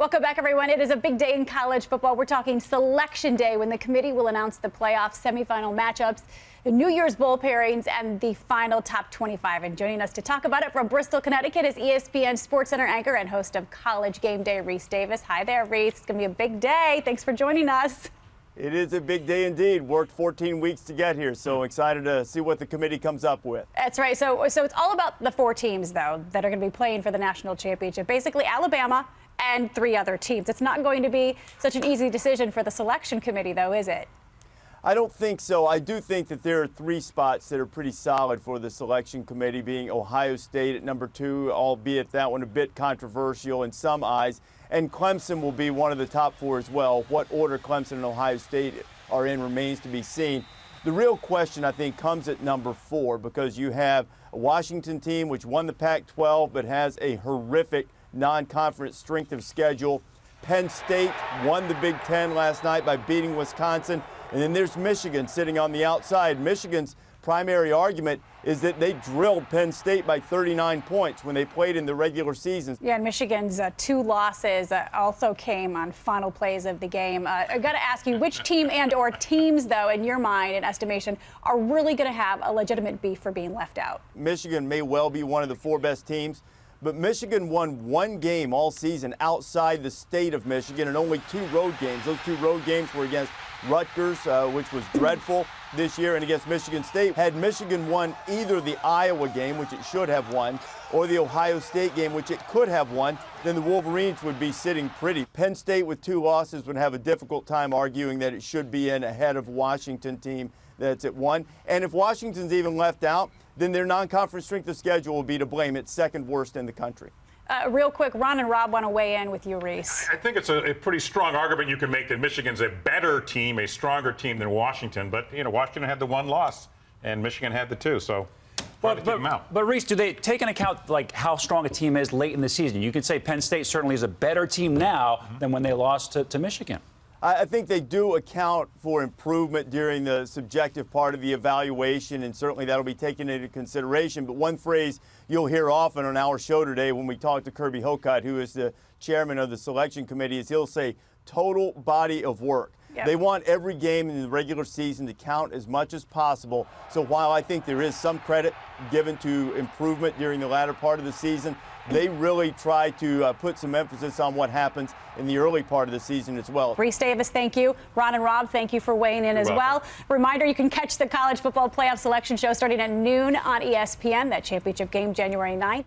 Welcome back, everyone. It is a big day in college football. We're talking Selection Day, when the committee will announce the playoff semifinal matchups, the New Year's Bowl pairings, and the final top 25. And joining us to talk about it from Bristol, Connecticut is ESPN SportsCenter anchor and host of College Game Day, Reese Davis. Hi there, Reese. It's going to be a big day. Thanks for joining us. It is a big day indeed. Worked 14 weeks to get here, so excited to see what the committee comes up with. That's right. So it's all about the 4 teams, though, that are going to be playing for the national championship. Basically, Alabama and 3 other teams. It's not going to be such an easy decision for the selection committee, though, is it? I don't think so. I do think that there are 3 spots that are pretty solid for the selection committee, being Ohio State at number 2, albeit that one a bit controversial in some eyes. And Clemson will be one of the top 4 as well. What order Clemson and Ohio State are in remains to be seen. The real question, I think, comes at number 4, because you have a Washington team which won the Pac-12 but has a horrific non-conference strength of schedule. Penn State won the Big Ten last night by beating Wisconsin. And then there's Michigan sitting on the outside. Michigan's primary argument is that they drilled Penn State by 39 points when they played in the regular season. Yeah, and Michigan's 2 losses also came on final plays of the game. I've got to ask you, which team and or teams, though, in your mind and estimation, are really going to have a legitimate beef for being left out? Michigan may well be one of the 4 best teams, but Michigan won 1 game all season outside the state of Michigan and only 2 road games. Those 2 road games were against Rutgers, which was dreadful this year, and against Michigan State. Had Michigan won either the Iowa game, which it should have won, or the Ohio State game, which it could have won, then the Wolverines would be sitting pretty. Penn State with 2 losses would have a difficult time arguing that it should be in ahead of Washington team that's at 1. And if Washington's even left out, then their non-conference strength of schedule will be to blame. It's 2nd worst in the country. Real quick, Ron and Rob want to weigh in with you, Reese. I think it's a pretty strong argument you can make that Michigan's a better team, a stronger team than Washington. But, you know, Washington had the 1 loss, and Michigan had the 2, so but Reese, do they take into account, like, how strong a team is late in the season? You can say Penn State certainly is a better team now than when they lost to Michigan. I think they do account for improvement during the subjective part of the evaluation, and certainly that'll be taken into consideration. But one phrase you'll hear often on our show today when we talk to Kirby Hocutt, who is the chairman of the selection committee, is he'll say total body of work. Yep. They want every game in the regular season to count as much as possible. So while I think there is some credit given to improvement during the latter part of the season, they really try to put some emphasis on what happens in the early part of the season as well. Reese Davis, thank you. Ron and Rob, thank you for weighing in as well. Reminder, you can catch the College Football Playoff Selection Show starting at noon on ESPN. That championship game, January 9th.